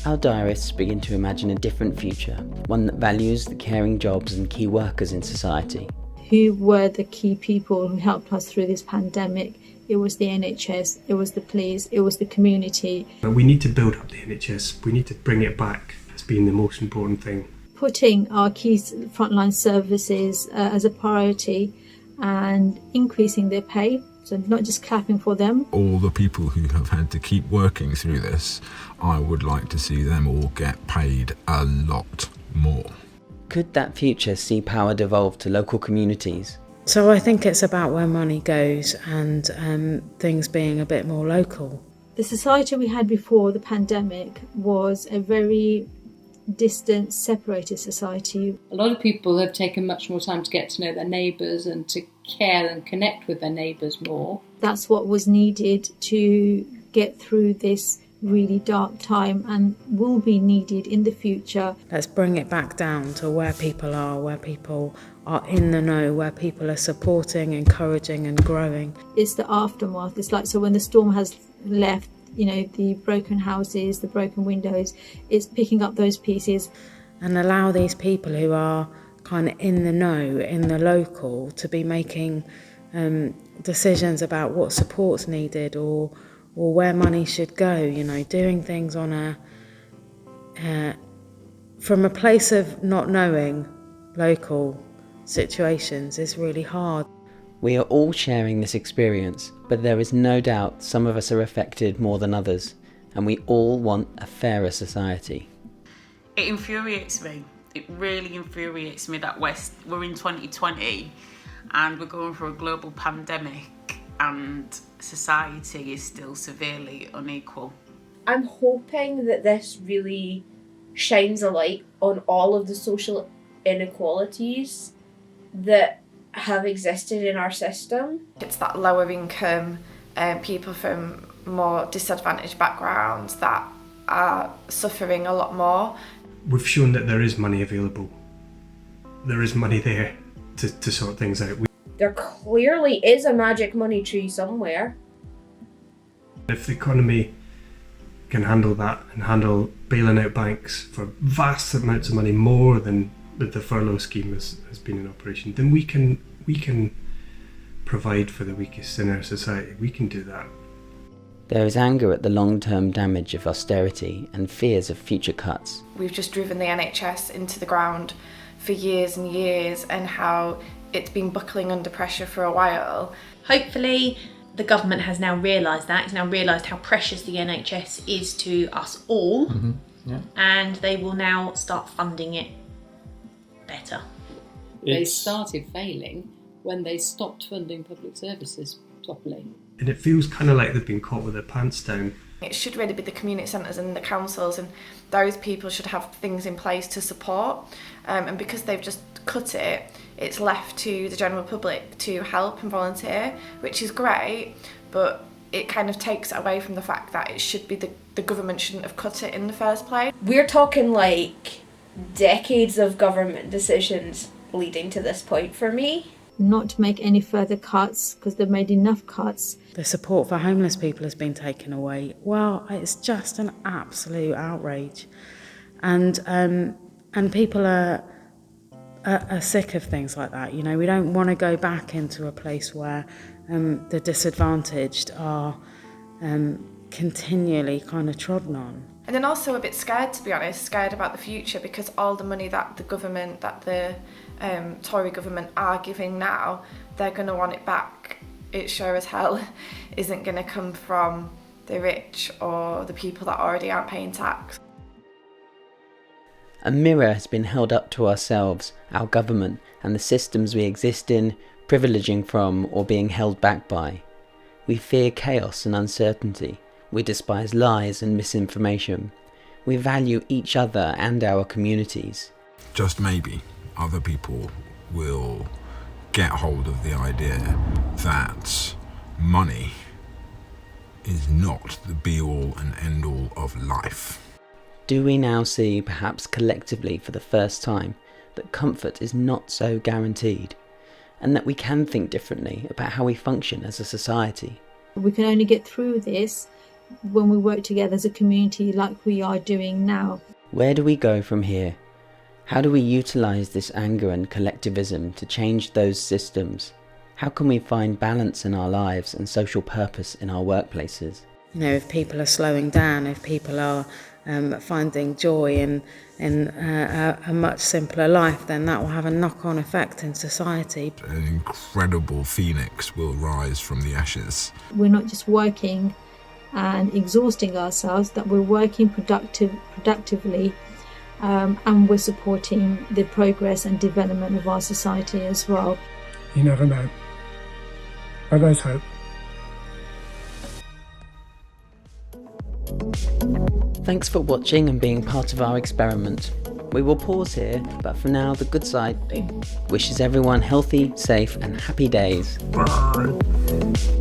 Our diarists begin to imagine a different future, one that values the caring jobs and key workers in society. Who were the key people who helped us through this pandemic? It was the NHS, it was the police, it was the community. But we need to build up the NHS, we need to bring it back as being the most important thing. Putting our key frontline services as a priority and increasing their pay. So not just clapping for them. All the people who have had to keep working through this, I would like to see them all get paid a lot more. Could that future see power devolve to local communities? So I think it's about where money goes and things being a bit more local. The society we had before the pandemic was a very distant, separated society. A lot of people have taken much more time to get to know their neighbours and to care and connect with their neighbours more. That's what was needed to get through this really dark time and will be needed in the future. Let's bring it back down to where people are in the know, where people are supporting, encouraging and growing. It's the aftermath. It's like, so when the storm has left, the broken houses, the broken windows, it's picking up those pieces. And allow these people who are kind of in the know, in the local, to be making decisions about what support's needed or where money should go, doing things on from a place of not knowing local situations is really hard. We are all sharing this experience, but there is no doubt some of us are affected more than others, and we all want a fairer society. It infuriates me. It really infuriates me that we're in 2020 and we're going through a global pandemic and society is still severely unequal. I'm hoping that this really shines a light on all of the social inequalities that have existed in our system. It's that lower income people from more disadvantaged backgrounds that are suffering a lot more. We've shown that there is money available. There is money there to sort things out. There clearly is a magic money tree somewhere. If the economy can handle that and handle bailing out banks for vast amounts of money, more than the furlough scheme has been in operation, then we can provide for the weakest in our society. We can do that. There is anger at the long-term damage of austerity and fears of future cuts. We've just driven the NHS into the ground for years and years, and how it's been buckling under pressure for a while. Hopefully the government has now realised that, it's now realised how precious the NHS is to us all, and they will now start funding it better. They started failing when they stopped funding public services properly. And it feels kind of like they've been caught with their pants down. It should really be the community centres and the councils, and those people should have things in place to support. And because they've just cut it, it's left to the general public to help and volunteer, which is great, but it kind of takes away from the fact that it should be the government shouldn't have cut it in the first place. We're talking like decades of government decisions leading to this point for me. Not to make any further cuts because they've made enough cuts. The support for homeless people has been taken away. Well, it's just an absolute outrage. And people are sick of things like that. We don't want to go back into a place where the disadvantaged are continually kind of trodden on. And then also a bit scared, to be honest, scared about the future, because all the money that the government, that the Tory government are giving now, they're going to want it back. It sure as hell isn't going to come from the rich or the people that already aren't paying tax. A mirror has been held up to ourselves, our government, and the systems we exist in, privileging from or being held back by. We fear chaos and uncertainty. We despise lies and misinformation. We value each other and our communities. Just maybe other people will get hold of the idea that money is not the be-all and end-all of life. Do we now see, perhaps collectively for the first time, that comfort is not so guaranteed, and that we can think differently about how we function as a society? We can only get through this when we work together as a community like we are doing now. Where do we go from here? How do we utilise this anger and collectivism to change those systems? How can we find balance in our lives and social purpose in our workplaces? You know, if people are slowing down, if people are finding joy in a much simpler life, then that will have a knock-on effect in society. An incredible phoenix will rise from the ashes. We're not just working and exhausting ourselves, that we're working productively, and we're supporting the progress and development of our society as well. You never know. But there's hope. Thanks for watching and being part of our experiment. We will pause here, but for now, the good side wishes everyone healthy, safe and happy days. Bye.